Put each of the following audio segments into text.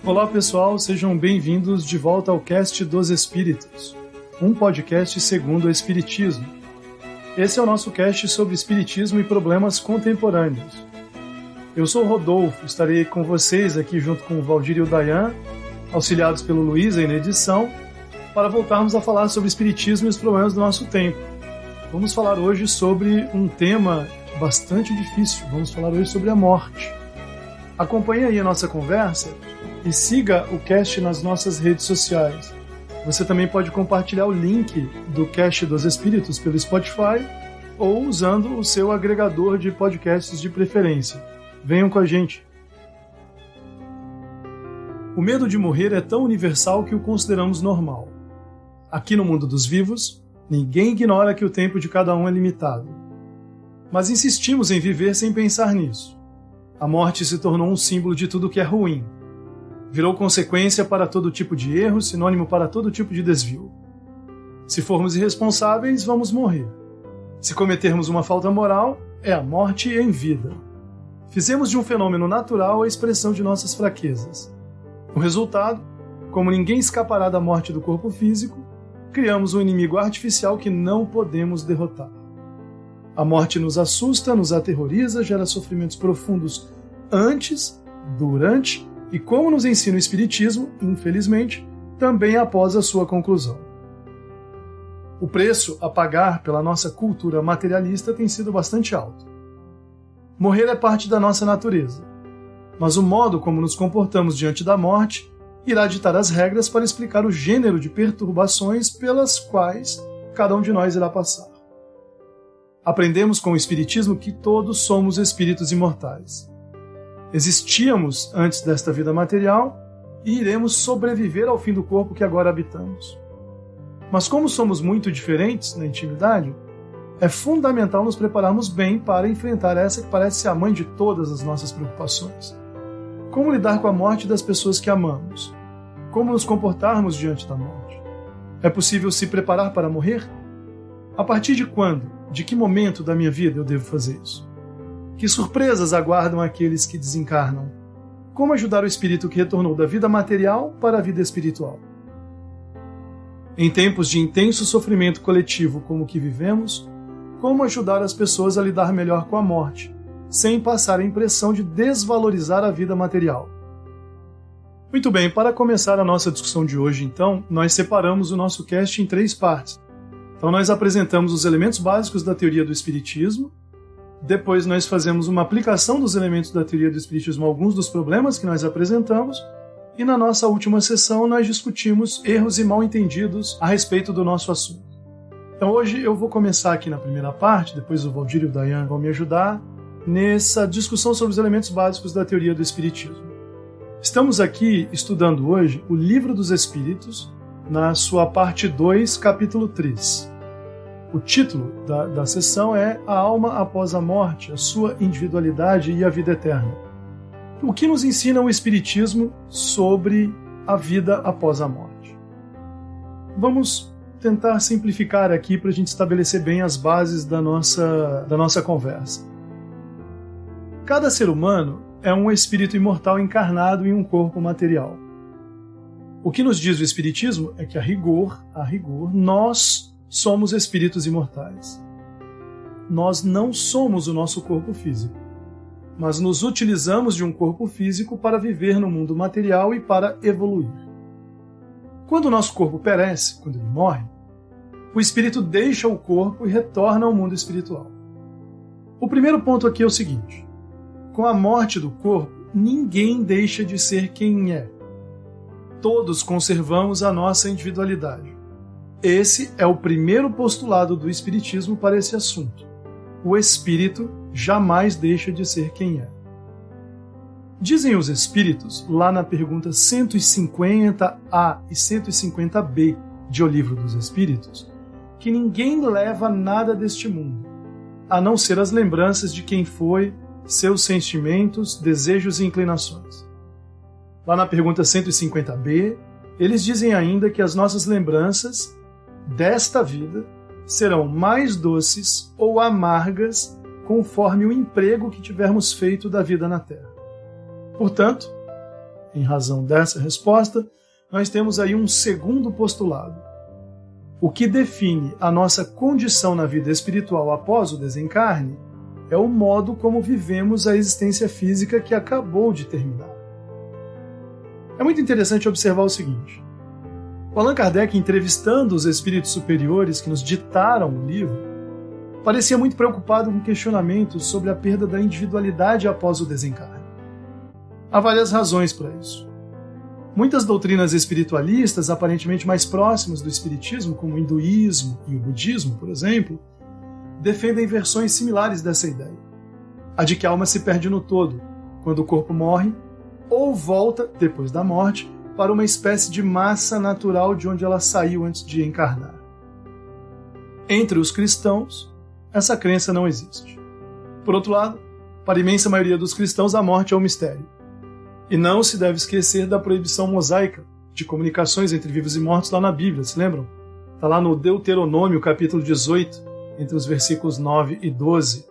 Olá pessoal, sejam bem-vindos de volta ao Cast dos Espíritos, um podcast segundo o Espiritismo. Esse é o nosso cast sobre Espiritismo e problemas contemporâneos. Eu sou o Rodolfo, estarei com vocês aqui junto com o Valdir e o Dayan, auxiliados pelo Luiz aí na edição, para voltarmos a falar sobre Espiritismo e os problemas do nosso tempo. Vamos falar hoje sobre um tema bastante difícil, vamos falar hoje sobre a morte. Acompanhe aí a nossa conversa e siga o cast nas nossas redes sociais. Você também pode compartilhar o link do Cast dos Espíritos pelo Spotify ou usando o seu agregador de podcasts de preferência. Venham com a gente. O medo de morrer é tão universal que o consideramos normal. Aqui no mundo dos vivos, ninguém ignora que o tempo de cada um é limitado. Mas insistimos em viver sem pensar nisso. A morte se tornou um símbolo de tudo que é ruim. Virou consequência para todo tipo de erro, sinônimo para todo tipo de desvio. Se formos irresponsáveis, vamos morrer. Se cometermos uma falta moral, é a morte em vida. Fizemos de um fenômeno natural a expressão de nossas fraquezas. O resultado, como ninguém escapará da morte do corpo físico, criamos um inimigo artificial que não podemos derrotar. A morte nos assusta, nos aterroriza, gera sofrimentos profundos antes, durante e, como nos ensina o Espiritismo, infelizmente, também após a sua conclusão. O preço a pagar pela nossa cultura materialista tem sido bastante alto. Morrer é parte da nossa natureza, mas o modo como nos comportamos diante da morte irá ditar as regras para explicar o gênero de perturbações pelas quais cada um de nós irá passar. Aprendemos com o Espiritismo que todos somos espíritos imortais. Existíamos antes desta vida material e iremos sobreviver ao fim do corpo que agora habitamos. Mas como somos muito diferentes na intimidade, é fundamental nos prepararmos bem para enfrentar essa que parece ser a mãe de todas as nossas preocupações. Como lidar com a morte das pessoas que amamos? Como nos comportarmos diante da morte? É possível se preparar para morrer? A partir de quando? De que momento da minha vida eu devo fazer isso? Que surpresas aguardam aqueles que desencarnam? Como ajudar o espírito que retornou da vida material para a vida espiritual? Em tempos de intenso sofrimento coletivo como o que vivemos, como ajudar as pessoas a lidar melhor com a morte, sem passar a impressão de desvalorizar a vida material? Muito bem, para começar a nossa discussão de hoje, então, nós separamos o nosso cast em 3 partes. Então nós apresentamos os elementos básicos da teoria do Espiritismo, depois nós fazemos uma aplicação dos elementos da teoria do Espiritismo a alguns dos problemas que nós apresentamos, e na nossa última sessão nós discutimos erros e mal-entendidos a respeito do nosso assunto. Então hoje eu vou começar aqui na primeira parte, depois o Valdir e o Dayan vão me ajudar nessa discussão sobre os elementos básicos da teoria do Espiritismo. Estamos aqui estudando hoje o Livro dos Espíritos, na sua parte 2, capítulo 3. O título da sessão é A Alma Após a Morte, a Sua Individualidade e a Vida Eterna. O que nos ensina o Espiritismo sobre a vida após a morte? Vamos tentar simplificar aqui para a gente estabelecer bem as bases da nossa conversa. Cada ser humano é um espírito imortal encarnado em um corpo material. O que nos diz o Espiritismo é que, a rigor, nós somos espíritos imortais. Nós não somos o nosso corpo físico, mas nos utilizamos de um corpo físico para viver no mundo material e para evoluir. Quando o nosso corpo perece, quando ele morre, o espírito deixa o corpo e retorna ao mundo espiritual. O primeiro ponto aqui é o seguinte: com a morte do corpo, ninguém deixa de ser quem é. Todos conservamos a nossa individualidade. Esse é o primeiro postulado do Espiritismo para esse assunto. O espírito jamais deixa de ser quem é. Dizem os espíritos, lá na pergunta 150A e 150B de O Livro dos Espíritos, que ninguém leva nada deste mundo, a não ser as lembranças de quem foi, seus sentimentos, desejos e inclinações. Lá na pergunta 150B, eles dizem ainda que as nossas lembranças desta vida serão mais doces ou amargas conforme o emprego que tivermos feito da vida na Terra. Portanto, em razão dessa resposta, nós temos aí um segundo postulado. O que define a nossa condição na vida espiritual após o desencarne é o modo como vivemos a existência física que acabou de terminar. É muito interessante observar o seguinte. O Allan Kardec, entrevistando os espíritos superiores que nos ditaram o livro, parecia muito preocupado com questionamentos sobre a perda da individualidade após o desencarne. Há várias razões para isso. Muitas doutrinas espiritualistas, aparentemente mais próximas do espiritismo, como o hinduísmo e o budismo, por exemplo, defendem versões similares dessa ideia. A de que a alma se perde no todo, quando o corpo morre, ou volta, depois da morte, para uma espécie de massa natural de onde ela saiu antes de encarnar. Entre os cristãos, essa crença não existe. Por outro lado, para a imensa maioria dos cristãos, a morte é um mistério. E não se deve esquecer da proibição mosaica de comunicações entre vivos e mortos lá na Bíblia, se lembram? Está lá no Deuteronômio, capítulo 18, entre os versículos 9 e 12.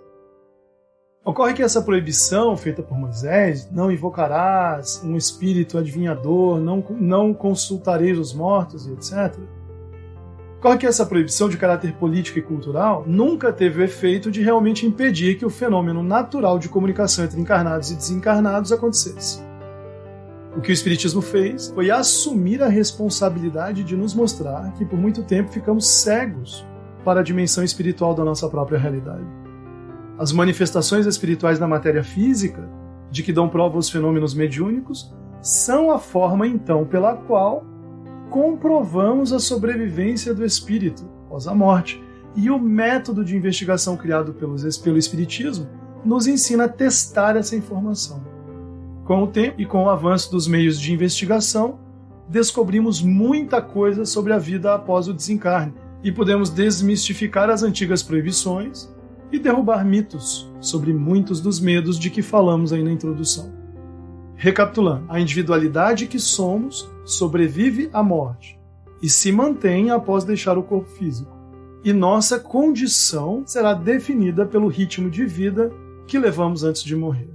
Ocorre que essa proibição, feita por Moisés, não invocarás um espírito adivinhador, não consultareis os mortos e etc. Ocorre que essa proibição de caráter político e cultural nunca teve o efeito de realmente impedir que o fenômeno natural de comunicação entre encarnados e desencarnados acontecesse. O que o Espiritismo fez foi assumir a responsabilidade de nos mostrar que por muito tempo ficamos cegos para a dimensão espiritual da nossa própria realidade. As manifestações espirituais na matéria física, de que dão prova os fenômenos mediúnicos, são a forma, então, pela qual comprovamos a sobrevivência do espírito após a morte. E o método de investigação criado pelo Espiritismo nos ensina a testar essa informação. Com o tempo e com o avanço dos meios de investigação, descobrimos muita coisa sobre a vida após o desencarne e podemos desmistificar as antigas proibições e derrubar mitos sobre muitos dos medos de que falamos aí na introdução. Recapitulando, a individualidade que somos sobrevive à morte e se mantém após deixar o corpo físico. E nossa condição será definida pelo ritmo de vida que levamos antes de morrer.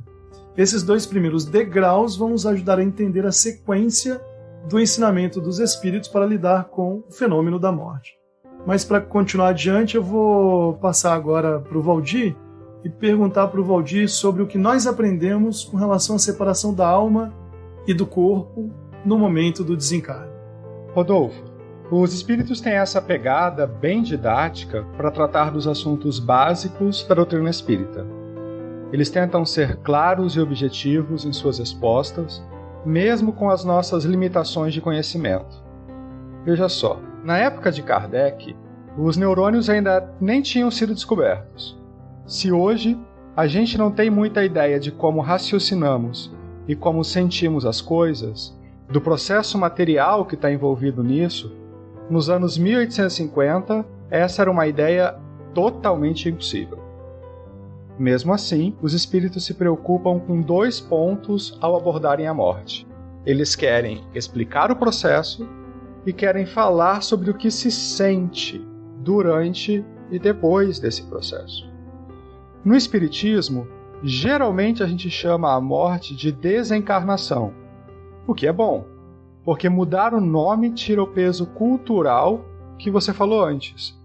Esses dois primeiros degraus vão nos ajudar a entender a sequência do ensinamento dos espíritos para lidar com o fenômeno da morte. Mas para continuar adiante, eu vou passar agora para o Valdir e perguntar para o Valdir sobre o que nós aprendemos com relação à separação da alma e do corpo no momento do desencarne. Rodolfo, os espíritos têm essa pegada bem didática para tratar dos assuntos básicos da doutrina espírita. Eles tentam ser claros e objetivos em suas respostas, mesmo com as nossas limitações de conhecimento. Veja só, na época de Kardec, os neurônios ainda nem tinham sido descobertos. Se hoje a gente não tem muita ideia de como raciocinamos e como sentimos as coisas, do processo material que está envolvido nisso, nos anos 1850, essa era uma ideia totalmente impossível. Mesmo assim, os espíritos se preocupam com dois pontos ao abordarem a morte. Eles querem explicar o processo e querem falar sobre o que se sente durante e depois desse processo. No Espiritismo, geralmente a gente chama a morte de desencarnação, o que é bom, porque mudar o nome tira o peso cultural que você falou antes.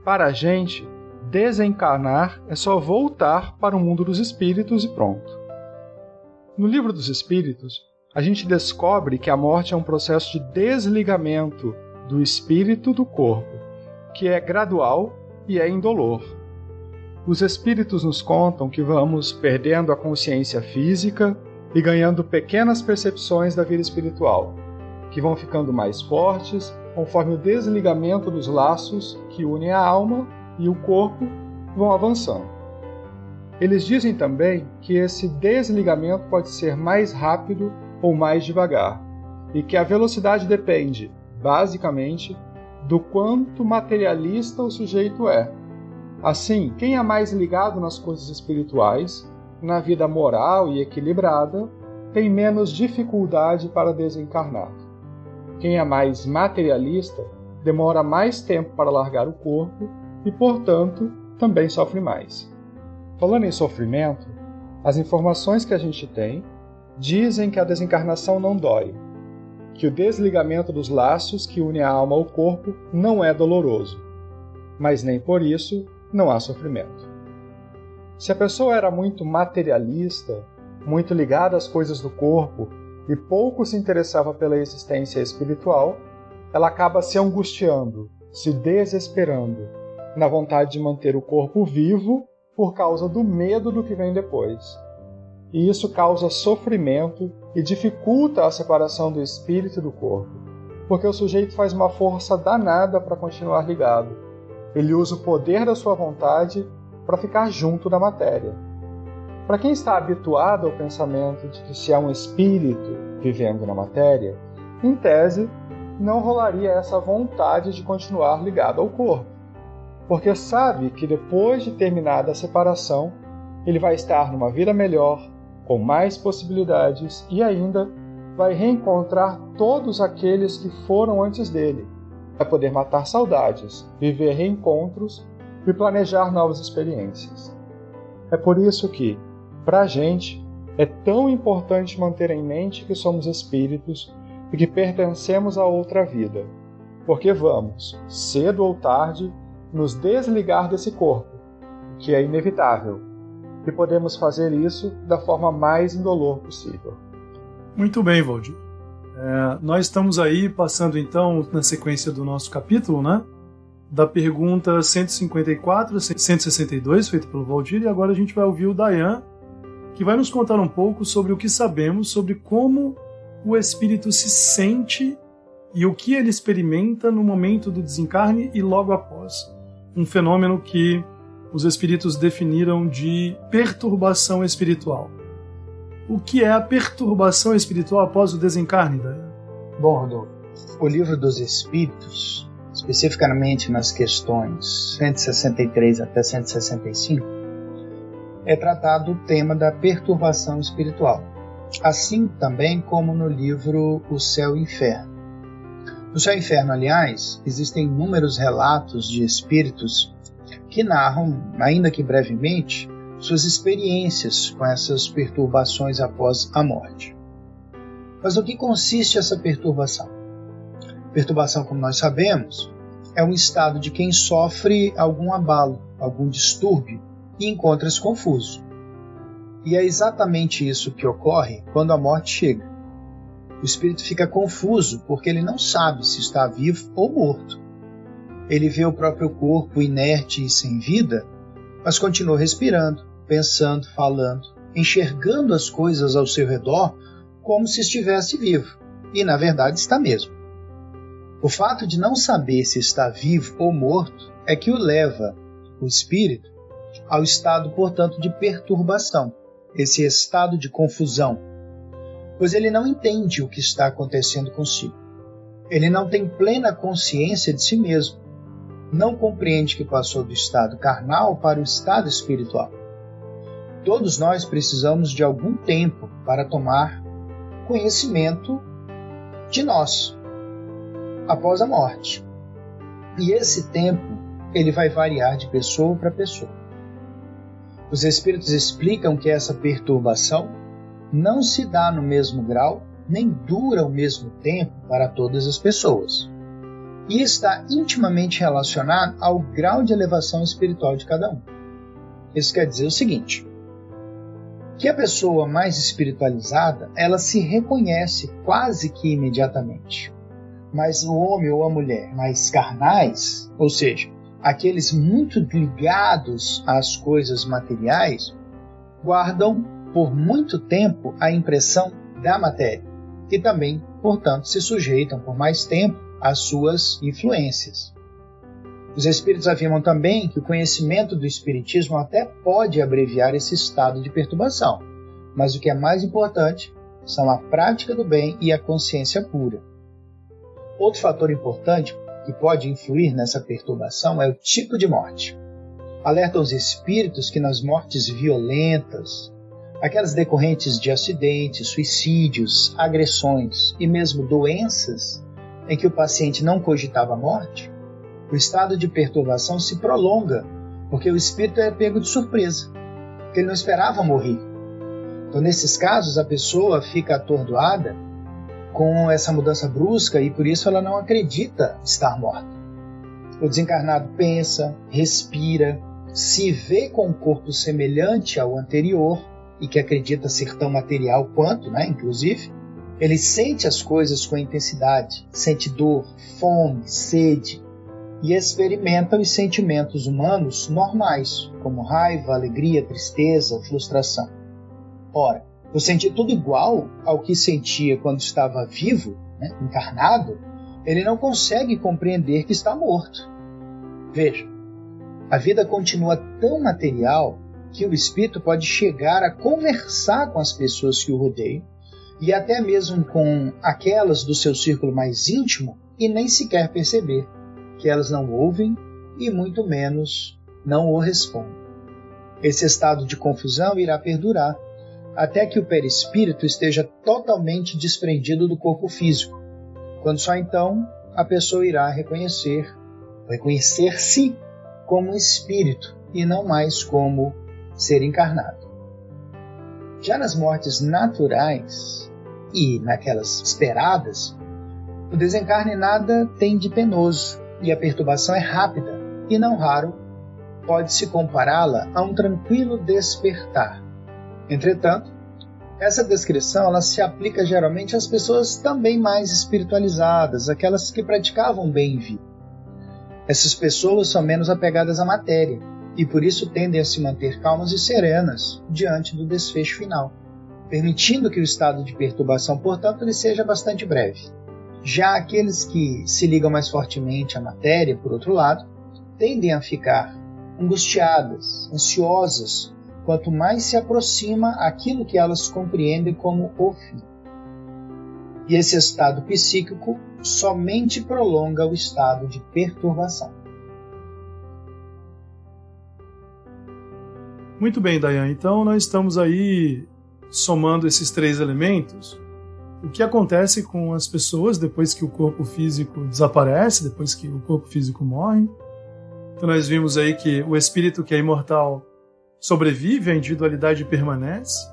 Para a gente, desencarnar é só voltar para o mundo dos espíritos e pronto. No Livro dos Espíritos, a gente descobre que a morte é um processo de desligamento do espírito do corpo, que é gradual e é indolor. Os espíritos nos contam que vamos perdendo a consciência física e ganhando pequenas percepções da vida espiritual, que vão ficando mais fortes conforme o desligamento dos laços que unem a alma e o corpo vão avançando. Eles dizem também que esse desligamento pode ser mais rápido ou mais devagar, e que a velocidade depende, basicamente, do quanto materialista o sujeito é. Assim, quem é mais ligado nas coisas espirituais, na vida moral e equilibrada, tem menos dificuldade para desencarnar. Quem é mais materialista demora mais tempo para largar o corpo e, portanto, também sofre mais. Falando em sofrimento, as informações que a gente tem dizem que a desencarnação não dói, que o desligamento dos laços que unem a alma ao corpo não é doloroso, mas nem por isso não há sofrimento. Se a pessoa era muito materialista, muito ligada às coisas do corpo e pouco se interessava pela existência espiritual, ela acaba se angustiando, se desesperando, na vontade de manter o corpo vivo por causa do medo do que vem depois. E isso causa sofrimento e dificulta a separação do espírito e do corpo, porque o sujeito faz uma força danada para continuar ligado. Ele usa o poder da sua vontade para ficar junto da matéria. Para quem está habituado ao pensamento de que se há um espírito vivendo na matéria, em tese, não rolaria essa vontade de continuar ligado ao corpo, porque sabe que depois de terminada a separação, ele vai estar numa vida melhor, com mais possibilidades e ainda vai reencontrar todos aqueles que foram antes dele. Vai poder matar saudades, viver reencontros e planejar novas experiências. É por isso que, para a gente, é tão importante manter em mente que somos espíritos e que pertencemos a outra vida, porque vamos, cedo ou tarde, nos desligar desse corpo, que é inevitável, e podemos fazer isso da forma mais indolor possível. Muito bem, Valdir. Nós estamos aí passando então na sequência do nosso capítulo, né? Da pergunta 154 a 162, feita pelo Valdir, e agora a gente vai ouvir o Dayan, que vai nos contar um pouco sobre o que sabemos sobre como o espírito se sente e o que ele experimenta no momento do desencarne e logo após. Um fenômeno que os espíritos definiram de perturbação espiritual. O que é a perturbação espiritual após o desencarne, Dayan? Bom, Rodolfo, o Livro dos Espíritos, especificamente nas questões 163 até 165, é tratado o tema da perturbação espiritual, assim também como no livro O Céu e o Inferno. No Céu e o Inferno, aliás, existem inúmeros relatos de espíritos que narram, ainda que brevemente, suas experiências com essas perturbações após a morte. Mas o que consiste essa perturbação? Perturbação, como nós sabemos, é um estado de quem sofre algum abalo, algum distúrbio e encontra-se confuso. E é exatamente isso que ocorre quando a morte chega. O espírito fica confuso porque ele não sabe se está vivo ou morto. Ele vê o próprio corpo inerte e sem vida, mas continua respirando, pensando, falando, enxergando as coisas ao seu redor como se estivesse vivo, e na verdade está mesmo. O fato de não saber se está vivo ou morto é que o leva, o espírito, ao estado, portanto, de perturbação, esse estado de confusão, pois ele não entende o que está acontecendo consigo. Ele não tem plena consciência de si mesmo, não compreende que passou do estado carnal para o estado espiritual. Todos nós precisamos de algum tempo para tomar conhecimento de nós, após a morte. E esse tempo, ele vai variar de pessoa para pessoa. Os espíritos explicam que essa perturbação não se dá no mesmo grau, nem dura o mesmo tempo para todas as pessoas. E está intimamente relacionado ao grau de elevação espiritual de cada um. Isso quer dizer o seguinte, que a pessoa mais espiritualizada, ela se reconhece quase que imediatamente. Mas o homem ou a mulher mais carnais, ou seja, aqueles muito ligados às coisas materiais, guardam por muito tempo a impressão da matéria e também, portanto, se sujeitam por mais tempo às suas influências. Os espíritos afirmam também que o conhecimento do espiritismo até pode abreviar esse estado de perturbação, mas o que é mais importante são a prática do bem e a consciência pura. Outro fator importante que pode influir nessa perturbação é o tipo de morte. Alerta aos espíritos que nas mortes violentas, aquelas decorrentes de acidentes, suicídios, agressões e mesmo doenças em que o paciente não cogitava a morte, o estado de perturbação se prolonga, porque o espírito é pego de surpresa, porque ele não esperava morrer. Então, nesses casos, a pessoa fica atordoada com essa mudança brusca e por isso ela não acredita estar morta. O desencarnado pensa, respira, se vê com um corpo semelhante ao anterior e que acredita ser tão material quanto, inclusive. Ele sente as coisas com intensidade, sente dor, fome, sede e experimenta os sentimentos humanos normais, como raiva, alegria, tristeza, frustração. Ora, por sentir tudo igual ao que sentia quando estava vivo, encarnado, ele não consegue compreender que está morto. Veja, a vida continua tão material que o espírito pode chegar a conversar com as pessoas que o rodeiam e até mesmo com aquelas do seu círculo mais íntimo e nem sequer perceber que elas não ouvem e muito menos não o respondem. Esse estado de confusão irá perdurar até que o perispírito esteja totalmente desprendido do corpo físico, quando só então a pessoa irá reconhecer-se como espírito e não mais como ser encarnado. Já nas mortes naturais e naquelas esperadas, o desencarne nada tem de penoso e a perturbação é rápida e não raro pode-se compará-la a um tranquilo despertar. Entretanto, essa descrição ela se aplica geralmente às pessoas também mais espiritualizadas, aquelas que praticavam bem e vida. Essas pessoas são menos apegadas à matéria e por isso tendem a se manter calmas e serenas diante do desfecho final, permitindo que o estado de perturbação, portanto, ele seja bastante breve. Já aqueles que se ligam mais fortemente à matéria, por outro lado, tendem a ficar angustiadas, ansiosas, quanto mais se aproxima aquilo que elas compreendem como o fim. E esse estado psíquico somente prolonga o estado de perturbação. Muito bem, Dayan. Então nós estamos aí somando esses três elementos. O que acontece com as pessoas depois que o corpo físico desaparece, depois que o corpo físico morre. Então nós vimos aí que o espírito que é imortal sobrevive, a individualidade permanece.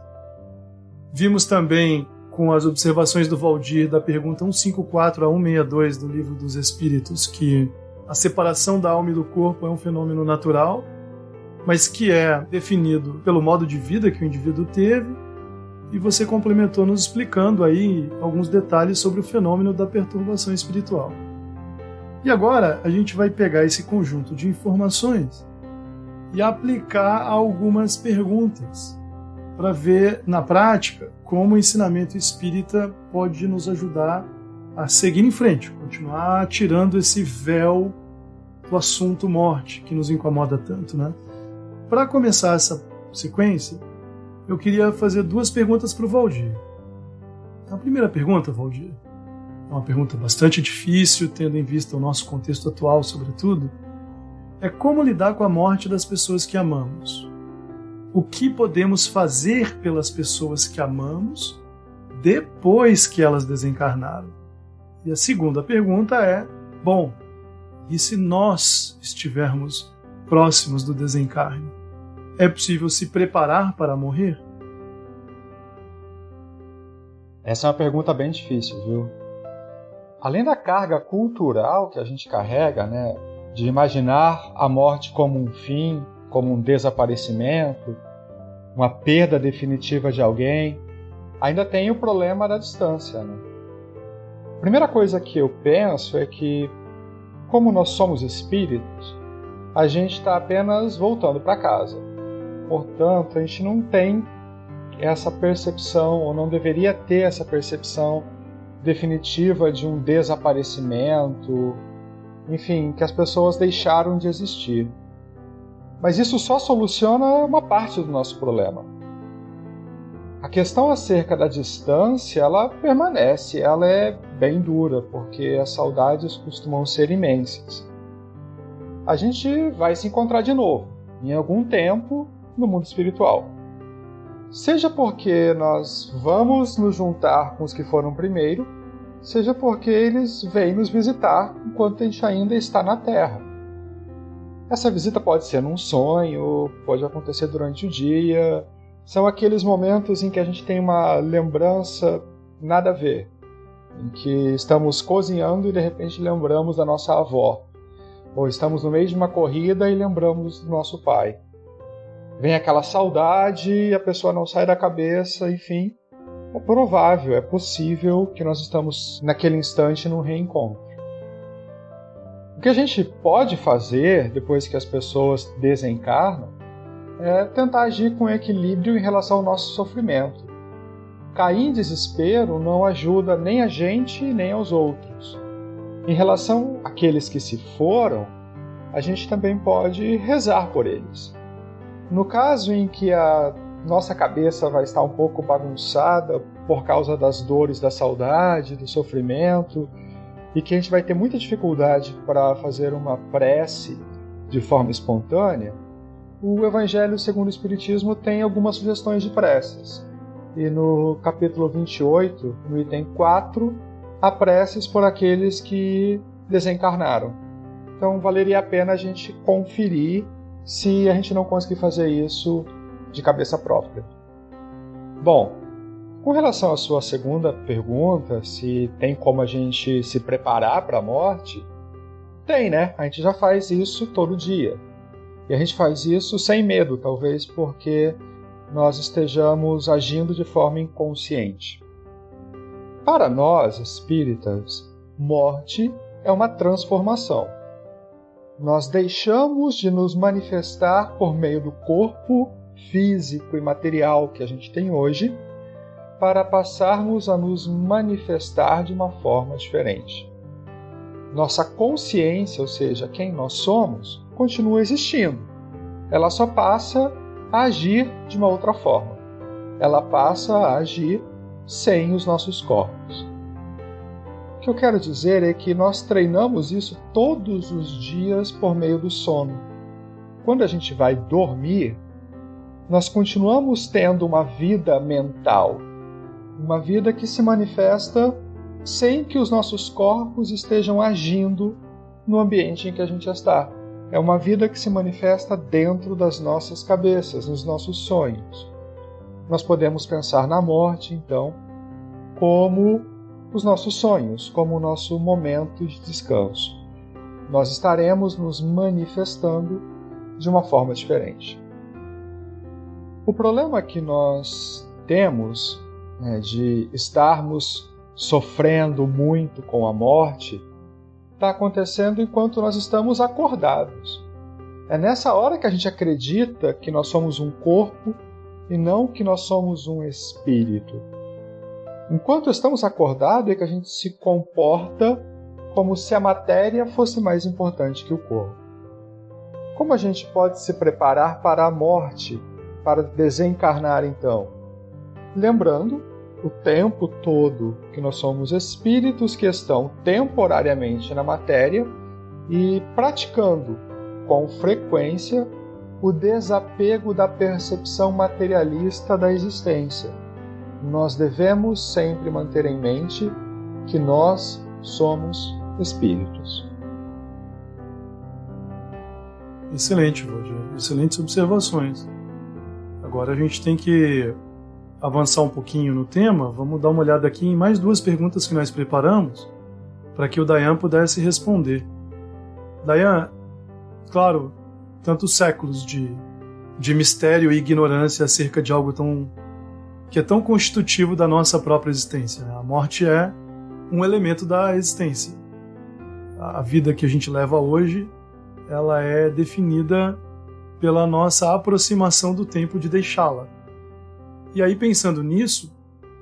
Vimos também com as observações do Valdir da pergunta 154 a 162 do Livro dos Espíritos que a separação da alma e do corpo é um fenômeno natural, mas que é definido pelo modo de vida que o indivíduo teve, e você complementou nos explicando aí alguns detalhes sobre o fenômeno da perturbação espiritual. E agora a gente vai pegar esse conjunto de informações e aplicar algumas perguntas para ver na prática como o ensinamento espírita pode nos ajudar a seguir em frente, continuar tirando esse véu do assunto morte que nos incomoda tanto, Para começar essa sequência, eu queria fazer duas perguntas para o Valdir. A primeira pergunta, Valdir, é uma pergunta bastante difícil, tendo em vista o nosso contexto atual, sobretudo, é como lidar com a morte das pessoas que amamos. O que podemos fazer pelas pessoas que amamos depois que elas desencarnaram? E a segunda pergunta é, e se nós estivermos próximos do desencarne? É possível se preparar para morrer? Essa é uma pergunta bem difícil, viu? Além da carga cultural que a gente carrega, de imaginar a morte como um fim, como um desaparecimento, uma perda definitiva de alguém, ainda tem o problema da distância. A primeira coisa que eu penso é que, como nós somos espíritos, a gente está apenas voltando para casa. Portanto, a gente não tem essa percepção, ou não deveria ter essa percepção definitiva de um desaparecimento, enfim, que as pessoas deixaram de existir. Mas isso só soluciona uma parte do nosso problema. A questão acerca da distância, ela permanece, ela é bem dura, porque as saudades costumam ser imensas. A gente vai se encontrar de novo, em algum tempo, no mundo espiritual. Seja porque nós vamos nos juntar com os que foram primeiro, seja porque eles vêm nos visitar enquanto a gente ainda está na Terra. Essa visita pode ser num sonho, pode acontecer durante o dia, são aqueles momentos em que a gente tem uma lembrança nada a ver, em que estamos cozinhando e de repente lembramos da nossa avó, ou estamos no meio de uma corrida e lembramos do nosso pai. Vem aquela saudade e a pessoa não sai da cabeça, enfim. É provável, é possível que nós estamos naquele instante num reencontro. O que a gente pode fazer depois que as pessoas desencarnam é tentar agir com equilíbrio em relação ao nosso sofrimento. Cair em desespero não ajuda nem a gente nem aos outros. Em relação àqueles que se foram, a gente também pode rezar por eles. No caso em que a nossa cabeça vai estar um pouco bagunçada por causa das dores da saudade, do sofrimento, e que a gente vai ter muita dificuldade para fazer uma prece de forma espontânea, o Evangelho segundo o Espiritismo tem algumas sugestões de preces. E no capítulo 28, no item 4, há preces por aqueles que desencarnaram. Então valeria a pena a gente conferir se a gente não conseguir fazer isso de cabeça própria. Bom, com relação à sua segunda pergunta, se tem como a gente se preparar para a morte, tem, né? A gente já faz isso todo dia. E a gente faz isso sem medo, talvez porque nós estejamos agindo de forma inconsciente. Para nós, espíritas, morte é uma transformação. Nós deixamos de nos manifestar por meio do corpo físico e material que a gente tem hoje, para passarmos a nos manifestar de uma forma diferente. Nossa consciência, ou seja, quem nós somos, continua existindo. Ela só passa a agir de uma outra forma. Ela passa a agir sem os nossos corpos. O que eu quero dizer é que nós treinamos isso todos os dias por meio do sono. Quando a gente vai dormir, nós continuamos tendo uma vida mental, uma vida que se manifesta sem que os nossos corpos estejam agindo no ambiente em que a gente está. É uma vida que se manifesta dentro das nossas cabeças, nos nossos sonhos. Nós podemos pensar na morte, então, como os nossos sonhos, como o nosso momento de descanso. Nós estaremos nos manifestando de uma forma diferente. O problema que nós temos de estarmos sofrendo muito com a morte está acontecendo enquanto nós estamos acordados. É nessa hora que a gente acredita que nós somos um corpo e não que nós somos um espírito. Enquanto estamos acordados é que a gente se comporta como se a matéria fosse mais importante que o corpo. Como a gente pode se preparar para a morte, para desencarnar então? Lembrando o tempo todo que nós somos espíritos que estão temporariamente na matéria e praticando com frequência o desapego da percepção materialista da existência. Nós devemos sempre manter em mente que nós somos espíritos. Excelente, Roger. Excelentes observações. Agora a gente tem que avançar um pouquinho no tema. Vamos dar uma olhada aqui em mais duas perguntas que nós preparamos para que o Dayan pudesse responder. Dayan, claro, tantos séculos de mistério e ignorância acerca de algo que é tão constitutivo da nossa própria existência. A morte é um elemento da existência. A vida que a gente leva hoje, ela é definida pela nossa aproximação do tempo de deixá-la. E aí, pensando nisso,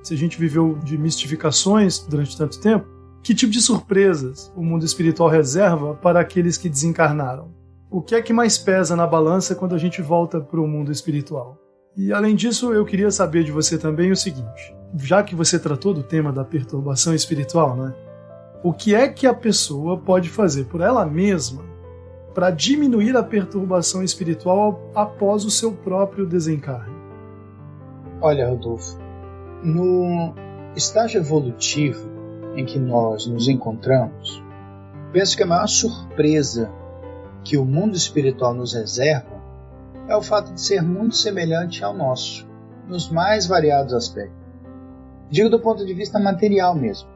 se a gente viveu de mistificações durante tanto tempo, que tipo de surpresas o mundo espiritual reserva para aqueles que desencarnaram? O que é que mais pesa na balança quando a gente volta para o mundo espiritual? E além disso, eu queria saber de você também o seguinte, já que você tratou do tema da perturbação espiritual, né? O que é que a pessoa pode fazer por ela mesma para diminuir a perturbação espiritual após o seu próprio desencarne? Olha, Rodolfo, no estágio evolutivo em que nós nos encontramos, penso que a maior surpresa que o mundo espiritual nos reserva é o fato de ser muito semelhante ao nosso. nos mais variados aspectos. Digo do ponto de vista material mesmo.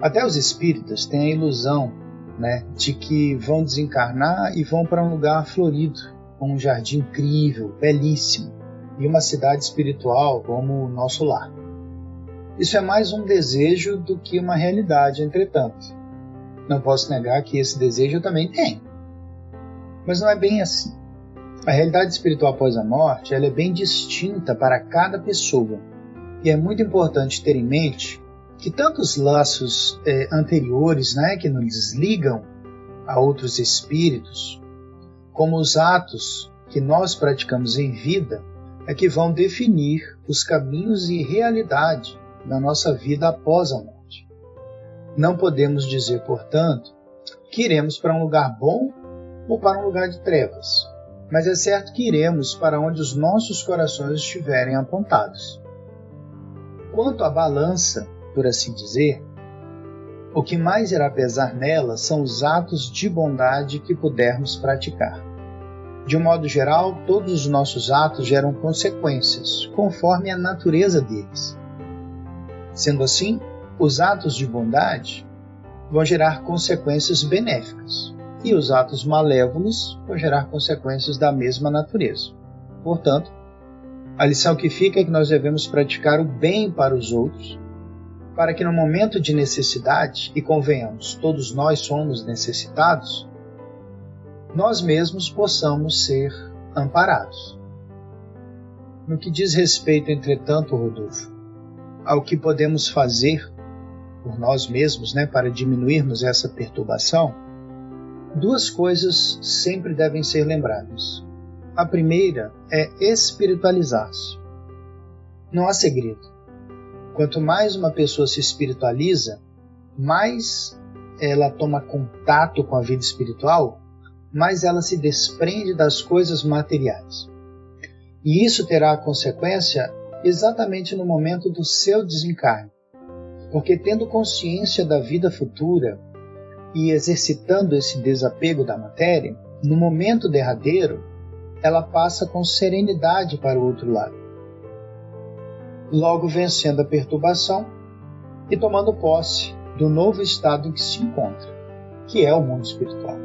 Até os espíritas têm a ilusão, de que vão desencarnar e vão para um lugar florido, com um jardim incrível, belíssimo, e uma cidade espiritual como o nosso lar. Isso é mais um desejo do que uma realidade, entretanto. Não posso negar que esse desejo eu também tenho. Mas não é bem assim. A realidade espiritual após a morte ela é bem distinta para cada pessoa. E é muito importante ter em mente que tanto os laços anteriores, que nos ligam a outros espíritos, como os atos que nós praticamos em vida, é que vão definir os caminhos e realidade da nossa vida após a morte. Não podemos dizer, portanto, que iremos para um lugar bom ou para um lugar de trevas, mas é certo que iremos para onde os nossos corações estiverem apontados. Quanto à balança, por assim dizer, o que mais irá pesar nela são os atos de bondade que pudermos praticar. De um modo geral, todos os nossos atos geram consequências, conforme a natureza deles. Sendo assim, os atos de bondade vão gerar consequências benéficas, e os atos malévolos vão gerar consequências da mesma natureza. Portanto, a lição que fica é que nós devemos praticar o bem para os outros, para que no momento de necessidade, e convenhamos, todos nós somos necessitados, nós mesmos possamos ser amparados. No que diz respeito, entretanto, Rodolfo, ao que podemos fazer por nós mesmos, para diminuirmos essa perturbação, duas coisas sempre devem ser lembradas. A primeira é espiritualizar-se. Não há segredo. Quanto mais uma pessoa se espiritualiza, mais ela toma contato com a vida espiritual, mais ela se desprende das coisas materiais. E isso terá a consequência exatamente no momento do seu desencarne. Porque tendo consciência da vida futura e exercitando esse desapego da matéria, no momento derradeiro, ela passa com serenidade para o outro lado, logo vencendo a perturbação e tomando posse do novo estado em que se encontra, que é o mundo espiritual.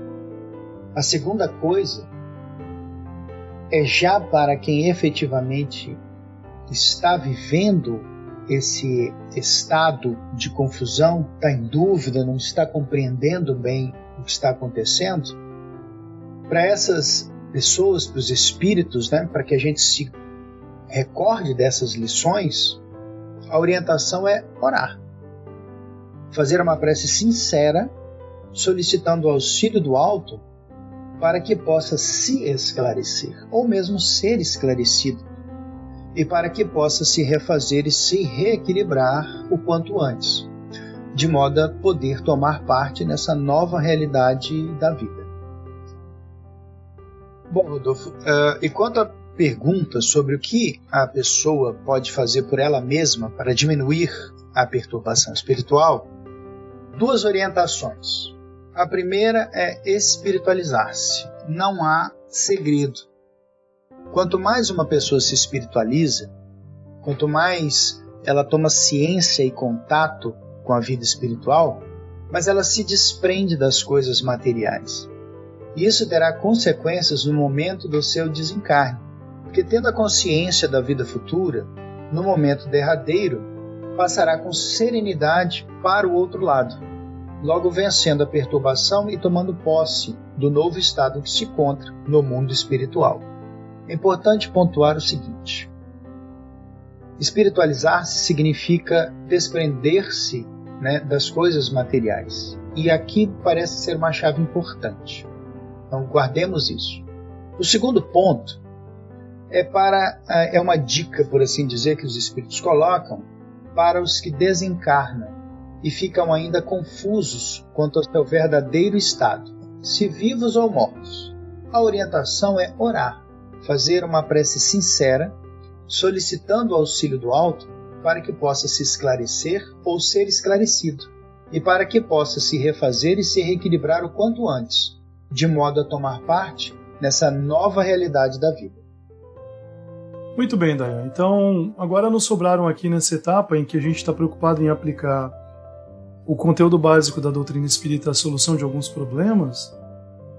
A segunda coisa é já para quem efetivamente está vivendo esse estado de confusão, está em dúvida, não está compreendendo bem o que está acontecendo, para essas pessoas, para os espíritos, para que a gente se recorde dessas lições, a orientação é orar. Fazer uma prece sincera, solicitando o auxílio do alto, para que possa se esclarecer, ou mesmo ser esclarecido, e para que possa se refazer e se reequilibrar o quanto antes, de modo a poder tomar parte nessa nova realidade da vida. Bom, Rodolfo, e quanto à pergunta sobre o que a pessoa pode fazer por ela mesma para diminuir a perturbação espiritual, duas orientações. A primeira é espiritualizar-se. Não há segredo. Quanto mais uma pessoa se espiritualiza, quanto mais ela toma ciência e contato com a vida espiritual, mas ela se desprende das coisas materiais. E isso terá consequências no momento do seu desencarne, porque tendo a consciência da vida futura, no momento derradeiro, passará com serenidade para o outro lado, logo vencendo a perturbação e tomando posse do novo estado em que se encontra no mundo espiritual. É importante pontuar o seguinte: espiritualizar-se significa desprender-se das coisas materiais. E aqui parece ser uma chave importante. Então guardemos isso. O segundo ponto é uma dica, por assim dizer, que os espíritos colocam para os que desencarnam e ficam ainda confusos quanto ao seu verdadeiro estado, se vivos ou mortos. A orientação é orar, fazer uma prece sincera, solicitando o auxílio do alto para que possa se esclarecer ou ser esclarecido, e para que possa se refazer e se reequilibrar o quanto antes, de modo a tomar parte nessa nova realidade da vida. Muito bem, Dayan. Então, agora nos sobraram aqui nessa etapa em que a gente está preocupado em aplicar o conteúdo básico da doutrina espírita à solução de alguns problemas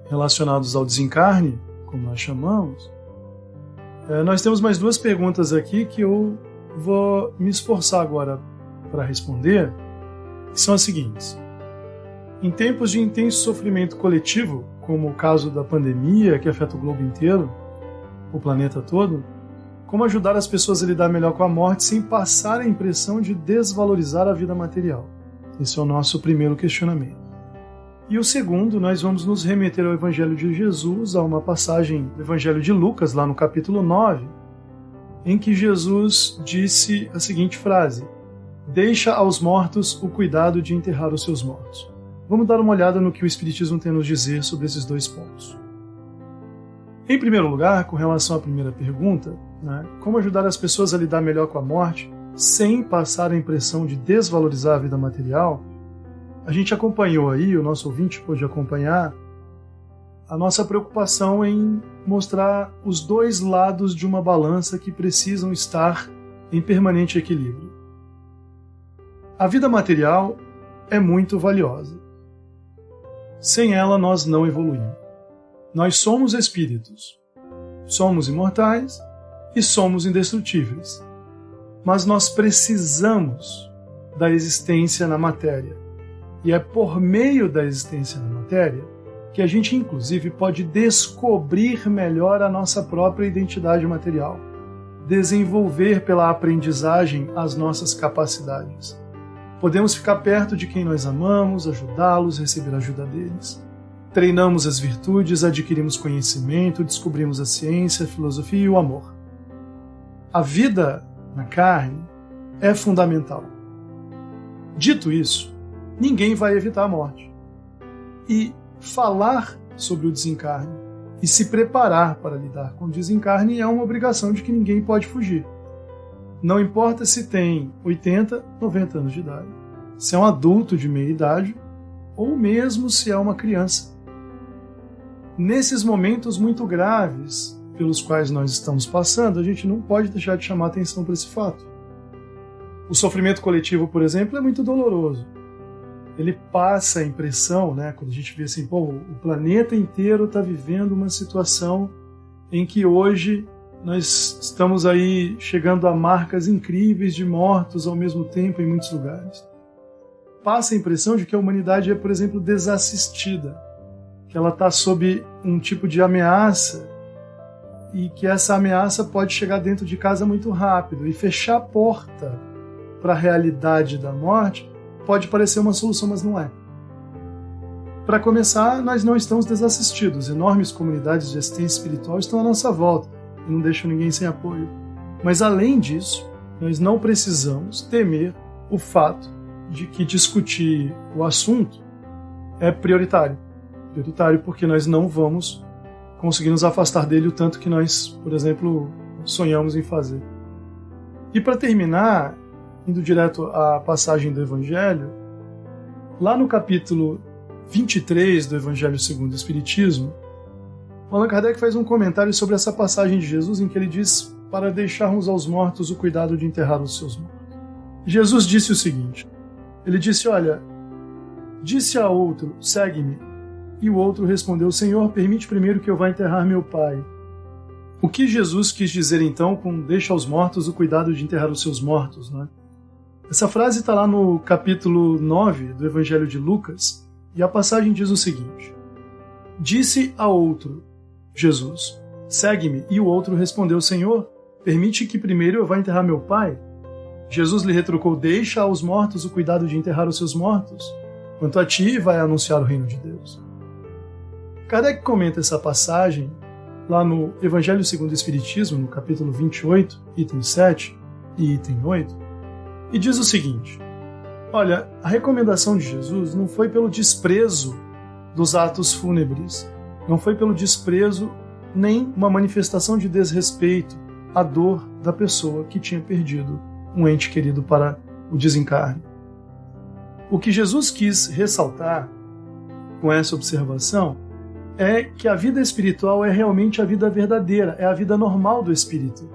relacionados ao desencarne, como nós chamamos. Nós temos mais duas perguntas aqui que eu vou me esforçar agora para responder, que são as seguintes. Em tempos de intenso sofrimento coletivo, como o caso da pandemia que afeta o globo inteiro, o planeta todo, como ajudar as pessoas a lidar melhor com a morte sem passar a impressão de desvalorizar a vida material? Esse é o nosso primeiro questionamento. E o segundo, nós vamos nos remeter ao Evangelho de Jesus, a uma passagem do Evangelho de Lucas, lá no capítulo 9, em que Jesus disse a seguinte frase: deixa aos mortos o cuidado de enterrar os seus mortos. Vamos dar uma olhada no que o Espiritismo tem a nos dizer sobre esses dois pontos. Em primeiro lugar, com relação à primeira pergunta, como ajudar as pessoas a lidar melhor com a morte, sem passar a impressão de desvalorizar a vida material, a gente acompanhou aí, o nosso ouvinte pôde acompanhar, a nossa preocupação em mostrar os dois lados de uma balança que precisam estar em permanente equilíbrio. A vida material é muito valiosa. Sem ela, nós não evoluímos. Nós somos espíritos, somos imortais e somos indestrutíveis. Mas nós precisamos da existência na matéria. E é por meio da existência na matéria que a gente, inclusive, pode descobrir melhor a nossa própria identidade material, desenvolver pela aprendizagem as nossas capacidades. Podemos ficar perto de quem nós amamos, ajudá-los, receber a ajuda deles. Treinamos as virtudes, adquirimos conhecimento, descobrimos a ciência, a filosofia e o amor. A vida na carne é fundamental. Dito isso, ninguém vai evitar a morte. E falar sobre o desencarne e se preparar para lidar com o desencarne é uma obrigação de que ninguém pode fugir. Não importa se tem 80, 90 anos de idade, se é um adulto de meia idade ou mesmo se é uma criança. Nesses momentos muito graves pelos quais nós estamos passando, a gente não pode deixar de chamar atenção para esse fato. O sofrimento coletivo, por exemplo, é muito doloroso. Ele passa a impressão, quando a gente vê assim, o planeta inteiro está vivendo uma situação em que hoje nós estamos aí chegando a marcas incríveis de mortos ao mesmo tempo em muitos lugares. Passa a impressão de que a humanidade é, por exemplo, desassistida, que ela está sob um tipo de ameaça e que essa ameaça pode chegar dentro de casa muito rápido e fechar a porta para a realidade da morte pode parecer uma solução, mas não é. Para começar, nós não estamos desassistidos. Enormes comunidades de assistência espiritual estão à nossa volta e não deixam ninguém sem apoio. Mas, além disso, nós não precisamos temer o fato de que discutir o assunto é prioritário. Prioritário porque nós não vamos conseguir nos afastar dele o tanto que nós, por exemplo, sonhamos em fazer. E para terminar, indo direto à passagem do Evangelho, lá no capítulo 23 do Evangelho segundo o Espiritismo, Allan Kardec faz um comentário sobre essa passagem de Jesus em que ele diz para deixarmos aos mortos o cuidado de enterrar os seus mortos. Jesus disse o seguinte, ele disse, olha, disse a outro, segue-me, e o outro respondeu, Senhor, permite primeiro que eu vá enterrar meu pai. O que Jesus quis dizer então com deixa aos mortos o cuidado de enterrar os seus mortos, né? Essa frase está lá no capítulo 9 do Evangelho de Lucas, e a passagem diz o seguinte, disse a outro, Jesus, segue-me, e o outro respondeu, Senhor, permite que primeiro eu vá enterrar meu pai? Jesus lhe retrucou, deixa aos mortos o cuidado de enterrar os seus mortos, quanto a ti vai anunciar o reino de Deus. Kardec comenta essa passagem lá no Evangelho segundo o Espiritismo, no capítulo 28, item 7 e item 8, e diz o seguinte, olha, a recomendação de Jesus não foi pelo desprezo dos atos fúnebres, não foi pelo desprezo nem uma manifestação de desrespeito à dor da pessoa que tinha perdido um ente querido para o desencarne. O que Jesus quis ressaltar com essa observação é que a vida espiritual é realmente a vida verdadeira, é a vida normal do espírito.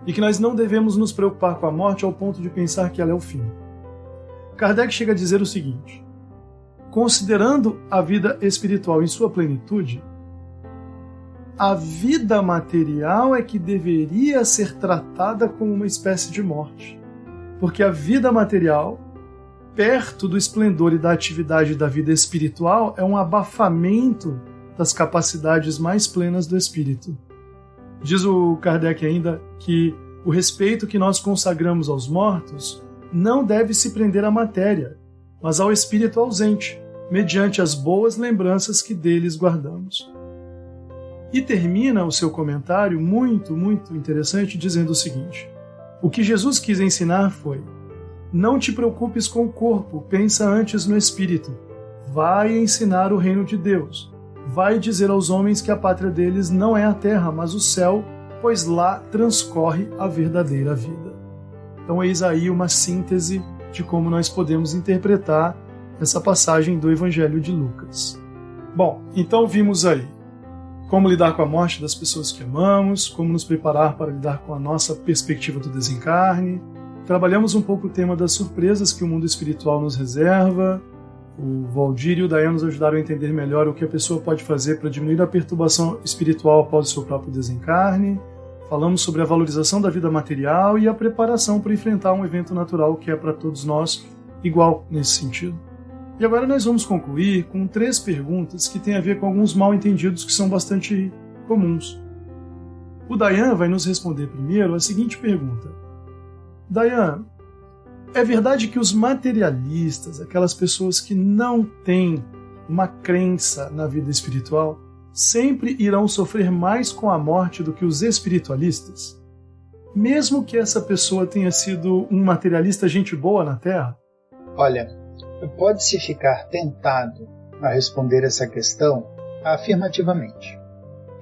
e que nós não devemos nos preocupar com a morte ao ponto de pensar que ela é o fim. Kardec chega a dizer o seguinte: considerando a vida espiritual em sua plenitude, a vida material é que deveria ser tratada como uma espécie de morte, porque a vida material, perto do esplendor e da atividade da vida espiritual, é um abafamento das capacidades mais plenas do espírito. Diz o Kardec ainda que o respeito que nós consagramos aos mortos não deve se prender à matéria, mas ao espírito ausente, mediante as boas lembranças que deles guardamos. E termina o seu comentário muito, muito interessante dizendo o seguinte: o que Jesus quis ensinar foi: não te preocupes com o corpo, pensa antes no espírito. Vai ensinar o reino de Deus. Vai dizer aos homens que a pátria deles não é a terra, mas o céu, pois lá transcorre a verdadeira vida. Então eis aí uma síntese de como nós podemos interpretar essa passagem do Evangelho de Lucas. Bom, então vimos aí como lidar com a morte das pessoas que amamos, como nos preparar para lidar com a nossa perspectiva do desencarne. Trabalhamos um pouco o tema das surpresas que o mundo espiritual nos reserva. O Valdir e o Dayan nos ajudaram a entender melhor o que a pessoa pode fazer para diminuir a perturbação espiritual após o seu próprio desencarne. Falamos sobre a valorização da vida material e a preparação para enfrentar um evento natural que é para todos nós igual nesse sentido. E agora nós vamos concluir com 3 perguntas que têm a ver com alguns mal-entendidos que são bastante comuns. O Dayan vai nos responder primeiro a seguinte pergunta: Dayan, é verdade que os materialistas, aquelas pessoas que não têm uma crença na vida espiritual, sempre irão sofrer mais com a morte do que os espiritualistas? Mesmo que essa pessoa tenha sido um materialista gente boa na Terra? Olha, pode-se ficar tentado a responder essa questão afirmativamente.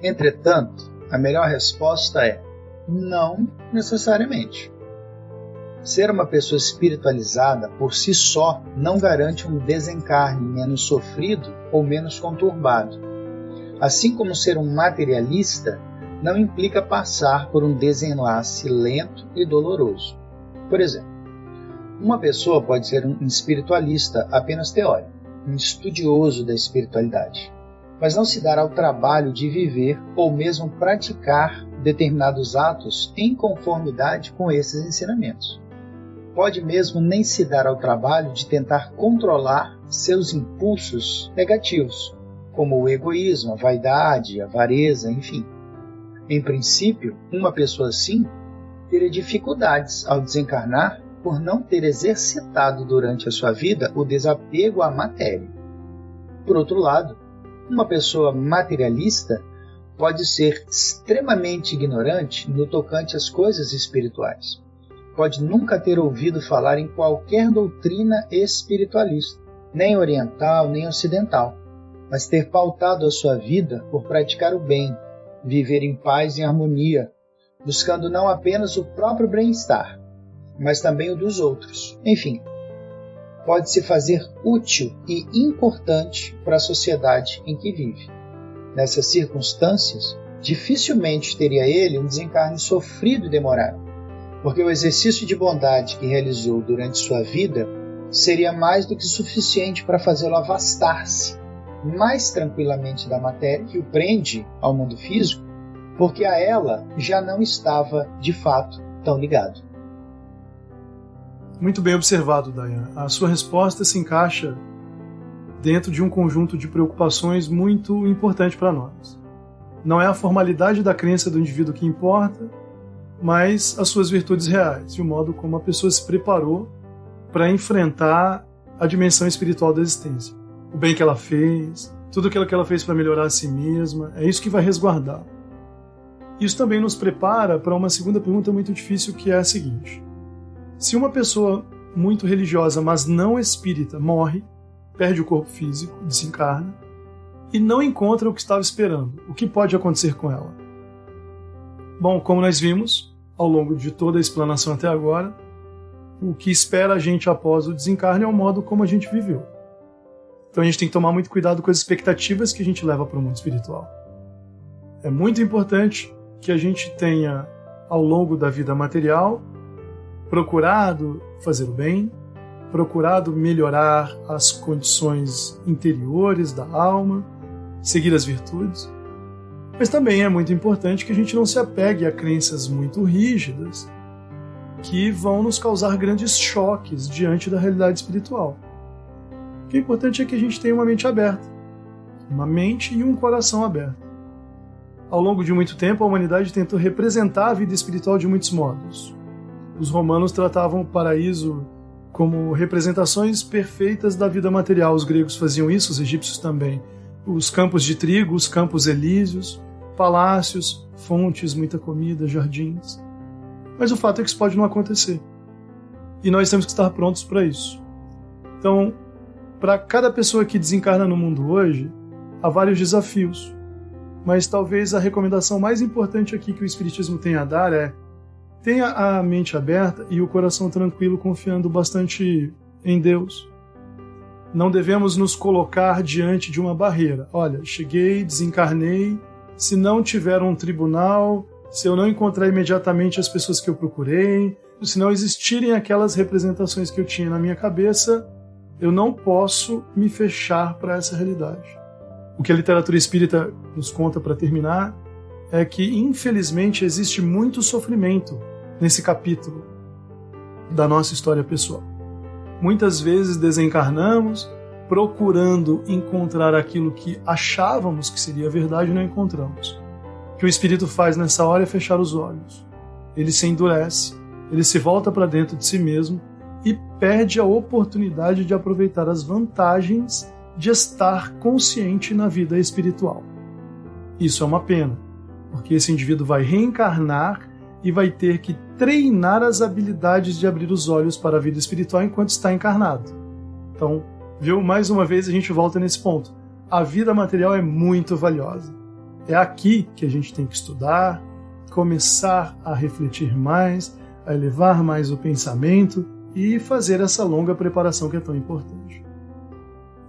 Entretanto, a melhor resposta é: não necessariamente. Ser uma pessoa espiritualizada por si só não garante um desencarne menos sofrido ou menos conturbado. Assim como ser um materialista não implica passar por um desenlace lento e doloroso. Por exemplo, uma pessoa pode ser um espiritualista apenas teórico, um estudioso da espiritualidade, mas não se dar ao trabalho de viver ou mesmo praticar determinados atos em conformidade com esses ensinamentos. Pode mesmo nem se dar ao trabalho de tentar controlar seus impulsos negativos, como o egoísmo, a vaidade, a avareza, enfim. Em princípio, uma pessoa assim teria dificuldades ao desencarnar por não ter exercitado durante a sua vida o desapego à matéria. Por outro lado, uma pessoa materialista pode ser extremamente ignorante no tocante às coisas espirituais. Pode nunca ter ouvido falar em qualquer doutrina espiritualista, nem oriental, nem ocidental, mas ter pautado a sua vida por praticar o bem, viver em paz e harmonia, buscando não apenas o próprio bem-estar, mas também o dos outros. Enfim, pode se fazer útil e importante para a sociedade em que vive. Nessas circunstâncias, dificilmente teria ele um desencarne sofrido e demorado, porque o exercício de bondade que realizou durante sua vida seria mais do que suficiente para fazê-lo afastar-se mais tranquilamente da matéria que o prende ao mundo físico, porque a ela já não estava, de fato, tão ligado. Muito bem observado, Dayan. A sua resposta se encaixa dentro de um conjunto de preocupações muito importante para nós. Não é a formalidade da crença do indivíduo que importa, mas as suas virtudes reais, e o modo como a pessoa se preparou para enfrentar a dimensão espiritual da existência. O bem que ela fez, tudo aquilo que ela fez para melhorar a si mesma, é isso que vai resguardar. Isso também nos prepara para uma segunda pergunta muito difícil, que é a seguinte: se uma pessoa muito religiosa, mas não espírita, morre, perde o corpo físico, desencarna, e não encontra o que estava esperando, o que pode acontecer com ela? Bom, como nós vimos ao longo de toda a explanação até agora, o que espera a gente após o desencarne é o modo como a gente viveu. Então a gente tem que tomar muito cuidado com as expectativas que a gente leva para o mundo espiritual. É muito importante que a gente tenha ao longo da vida material, procurado fazer o bem, procurado melhorar as condições interiores da alma, seguir as virtudes. Mas também é muito importante que a gente não se apegue a crenças muito rígidas que vão nos causar grandes choques diante da realidade espiritual. O que é importante é que a gente tenha uma mente aberta, uma mente e um coração aberto. Ao longo de muito tempo, a humanidade tentou representar a vida espiritual de muitos modos. Os romanos tratavam o paraíso como representações perfeitas da vida material. Os gregos faziam isso, os egípcios também. Os campos de trigo, os campos elíseos, palácios, fontes, muita comida, jardins. Mas o fato é que isso pode não acontecer. E nós temos que estar prontos para isso. Então, para cada pessoa que desencarna no mundo hoje, há vários desafios. Mas talvez a recomendação mais importante aqui que o Espiritismo tem a dar é: tenha a mente aberta e o coração tranquilo, confiando bastante em Deus. Não devemos nos colocar diante de uma barreira. Olha, cheguei, desencarnei, se não tiver um tribunal, se eu não encontrar imediatamente as pessoas que eu procurei, se não existirem aquelas representações que eu tinha na minha cabeça, eu não posso me fechar para essa realidade. O que a literatura espírita nos conta para terminar é que, infelizmente, existe muito sofrimento nesse capítulo da nossa história pessoal. Muitas vezes desencarnamos procurando encontrar aquilo que achávamos que seria verdade e não encontramos. O que o espírito faz nessa hora é fechar os olhos. Ele se endurece, ele se volta para dentro de si mesmo e perde a oportunidade de aproveitar as vantagens de estar consciente na vida espiritual. Isso é uma pena, porque esse indivíduo vai reencarnar e vai ter que treinar as habilidades de abrir os olhos para a vida espiritual enquanto está encarnado. Então, viu? Mais uma vez a gente volta nesse ponto. A vida material é muito valiosa. É aqui que a gente tem que estudar, começar a refletir mais, a elevar mais o pensamento e fazer essa longa preparação que é tão importante.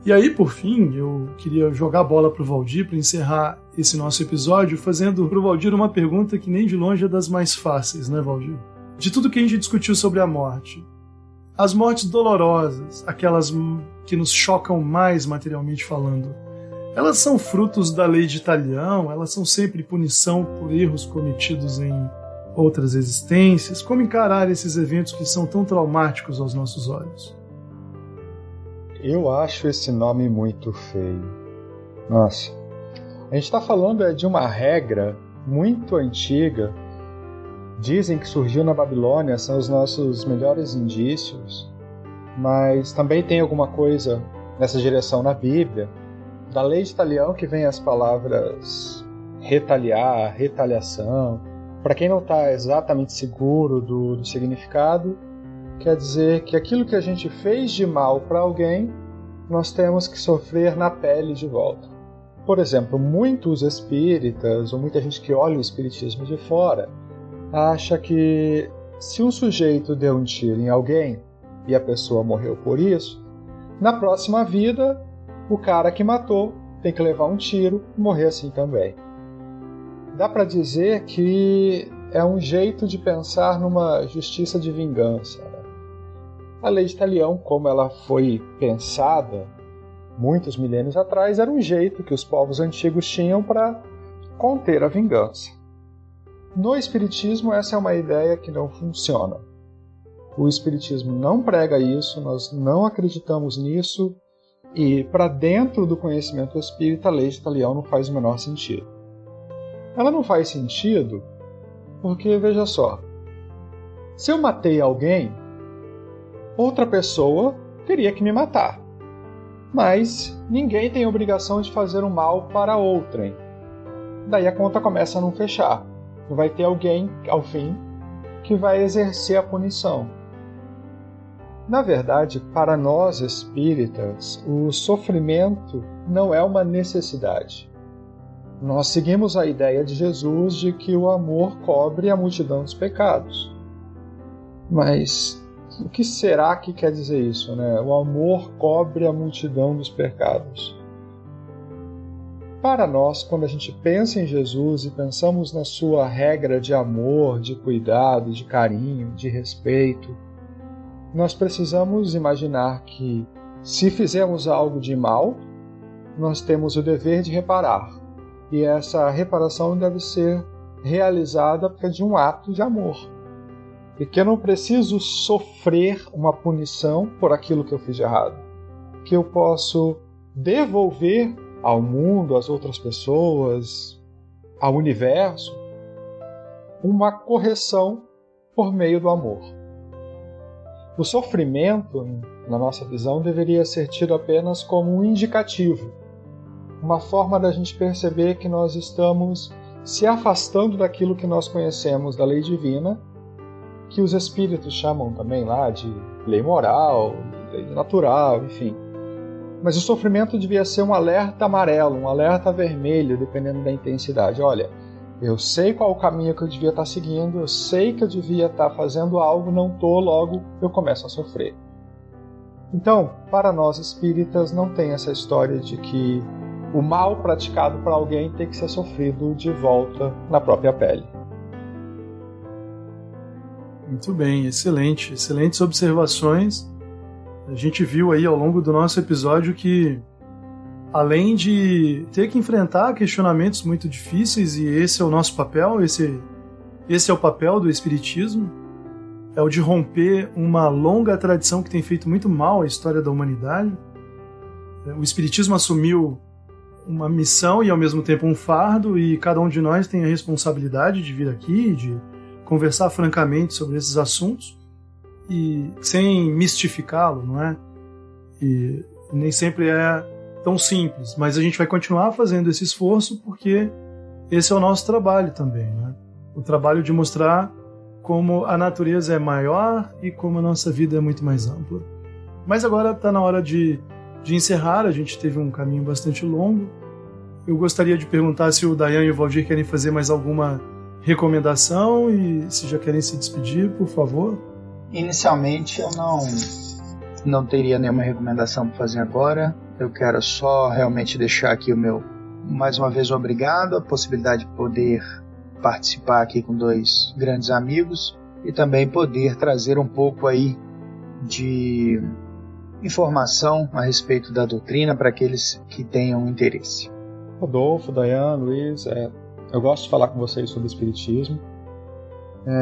E aí, por fim, eu queria jogar a bola para o Valdir para encerrar esse nosso episódio, fazendo para o Valdir uma pergunta que nem de longe é das mais fáceis, né, Valdir? De tudo que a gente discutiu sobre a morte, as mortes dolorosas, aquelas que nos chocam mais materialmente falando, elas são frutos da lei de Talião? Elas são sempre punição por erros cometidos em outras existências? Como encarar esses eventos que são tão traumáticos aos nossos olhos? Eu acho esse nome muito feio. Nossa. A gente está falando de uma regra muito antiga. Dizem que surgiu na Babilônia, são os nossos melhores indícios. Mas também tem alguma coisa nessa direção na Bíblia. Da lei de Talião que vem as palavras retaliar, retaliação. Para quem não está exatamente seguro do significado, quer dizer que aquilo que a gente fez de mal para alguém, nós temos que sofrer na pele de volta. Por exemplo, muitos espíritas, ou muita gente que olha o espiritismo de fora, acha que se um sujeito deu um tiro em alguém e a pessoa morreu por isso, na próxima vida, o cara que matou tem que levar um tiro e morrer assim também. Dá para dizer que é um jeito de pensar numa justiça de vingança. A lei de Talião, como ela foi pensada muitos milênios atrás, era um jeito que os povos antigos tinham para conter a vingança. No Espiritismo, essa é uma ideia que não funciona. O Espiritismo não prega isso, nós não acreditamos nisso, e para dentro do conhecimento espírita, a lei de Talião não faz o menor sentido. Ela não faz sentido porque, veja só, se eu matei alguém, outra pessoa teria que me matar. Mas ninguém tem obrigação de fazer um mal para outrem. Daí a conta começa a não fechar. Vai ter alguém, ao fim, que vai exercer a punição. Na verdade, para nós espíritas, o sofrimento não é uma necessidade. Nós seguimos a ideia de Jesus de que o amor cobre a multidão dos pecados. Mas o que será que quer dizer isso, né? O amor cobre a multidão dos pecados. para nós, quando a gente pensa em Jesus e pensamos na sua regra de amor, de cuidado, de carinho, de respeito, nós precisamos imaginar que, se fizermos algo de mal, nós temos o dever de reparar. E essa reparação deve ser realizada por de um ato de amor. E que eu não preciso sofrer uma punição por aquilo que eu fiz de errado. Que eu posso devolver ao mundo, às outras pessoas, ao universo, uma correção por meio do amor. O sofrimento, na nossa visão, deveria ser tido apenas como um indicativo, uma forma da gente perceber que nós estamos se afastando daquilo que nós conhecemos da lei divina, que os espíritos chamam também lá de lei moral, lei natural, enfim. Mas o sofrimento devia ser um alerta amarelo, um alerta vermelho, dependendo da intensidade. Olha, eu sei qual o caminho que eu devia estar seguindo, eu sei que eu devia estar fazendo algo, não estou, logo eu começo a sofrer. Então, para nós espíritas, não tem essa história de que o mal praticado para alguém tem que ser sofrido de volta na própria pele. Muito bem, excelente. Excelentes observações. A gente viu aí ao longo do nosso episódio que, além de ter que enfrentar questionamentos muito difíceis, e esse é o nosso papel, esse é o papel do Espiritismo, é o de romper uma longa tradição que tem feito muito mal à história da humanidade. O Espiritismo assumiu uma missão e ao mesmo tempo um fardo, e cada um de nós tem a responsabilidade de vir aqui, de conversar francamente sobre esses assuntos, e sem mistificá-lo, não é? E nem sempre é tão simples, mas a gente vai continuar fazendo esse esforço porque esse é o nosso trabalho também, né? O trabalho de mostrar como a natureza é maior e como a nossa vida é muito mais ampla. Mas agora está na hora de encerrar, a gente teve um caminho bastante longo. Eu gostaria de perguntar se o Dayan e o Valdir querem fazer mais alguma recomendação e se já querem se despedir, por favor. Inicialmente eu não teria nenhuma recomendação para fazer agora. Eu quero só realmente deixar aqui o meu, mais uma vez, obrigado, a possibilidade de poder participar aqui com dois grandes amigos e também poder trazer um pouco aí de informação a respeito da doutrina para aqueles que tenham interesse. Rodolfo, Dayan, Luiz, eu gosto de falar com vocês sobre o Espiritismo.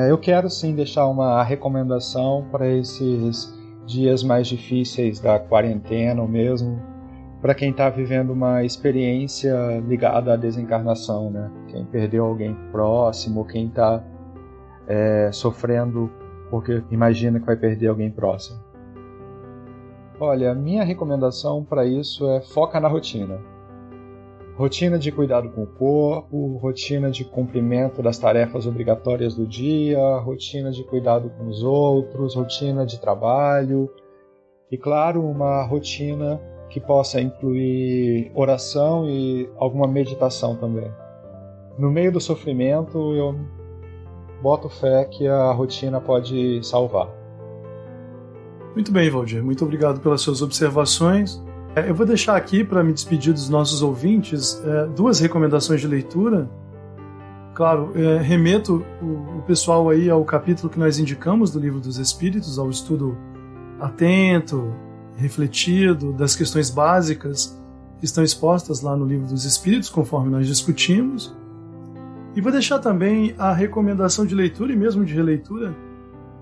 Eu quero sim deixar uma recomendação para esses dias mais difíceis da quarentena, ou mesmo para quem está vivendo uma experiência ligada à desencarnação, né? Quem perdeu alguém próximo, quem está sofrendo porque imagina que vai perder alguém próximo. Olha, a minha recomendação para isso é foca na rotina. Rotina de cuidado com o corpo, rotina de cumprimento das tarefas obrigatórias do dia, rotina de cuidado com os outros, rotina de trabalho e, claro, uma rotina que possa incluir oração e alguma meditação também. No meio do sofrimento, eu boto fé que a rotina pode salvar. Muito bem, Valdir. Muito obrigado pelas suas observações. Eu vou deixar aqui, para me despedir dos nossos ouvintes, duas recomendações de leitura. Claro, remeto o pessoal aí ao capítulo que nós indicamos do Livro dos Espíritos, ao estudo atento, refletido, das questões básicas que estão expostas lá no Livro dos Espíritos, conforme nós discutimos. E vou deixar também a recomendação de leitura e mesmo de releitura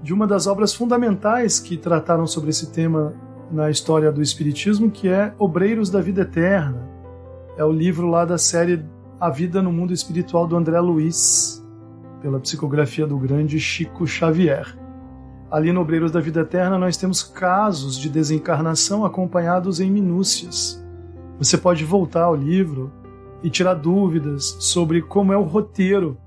de uma das obras fundamentais que trataram sobre esse tema na história do Espiritismo, que é Obreiros da Vida Eterna. É o livro lá da série A Vida no Mundo Espiritual do André Luiz, pela psicografia do grande Chico Xavier. Ali no Obreiros da Vida Eterna nós temos casos de desencarnação acompanhados em minúcias. Você pode voltar ao livro e tirar dúvidas sobre como é o roteiro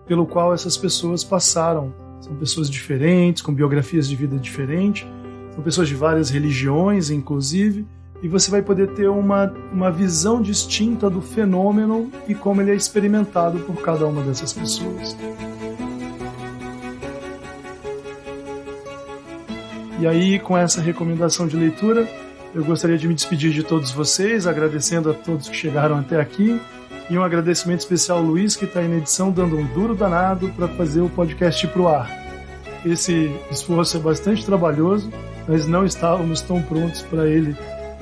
pelo qual essas pessoas passaram. São pessoas diferentes, com biografias de vida diferentes, são pessoas de várias religiões, inclusive, e você vai poder ter uma visão distinta do fenômeno e como ele é experimentado por cada uma dessas pessoas. E aí, com essa recomendação de leitura, eu gostaria de me despedir de todos vocês, agradecendo a todos que chegaram até aqui, E um agradecimento especial ao Luiz, que está aí na edição, dando um duro danado para fazer o podcast ir pro ar. Esse esforço é bastante trabalhoso, nós não estávamos tão prontos para ele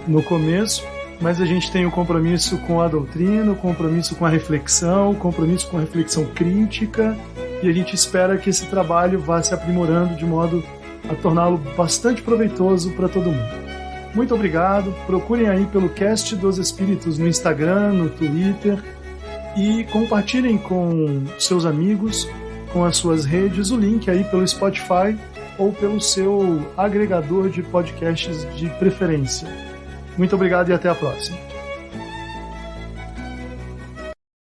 no começo, mas a gente tem um compromisso com a doutrina, um compromisso com a reflexão, um compromisso com a reflexão crítica, e a gente espera que esse trabalho vá se aprimorando de modo a torná-lo bastante proveitoso para todo mundo. Muito obrigado, procurem aí pelo Cast dos Espíritos no Instagram, no Twitter, e compartilhem com seus amigos, com as suas redes, o link aí pelo Spotify ou pelo seu agregador de podcasts de preferência. Muito obrigado e até a próxima.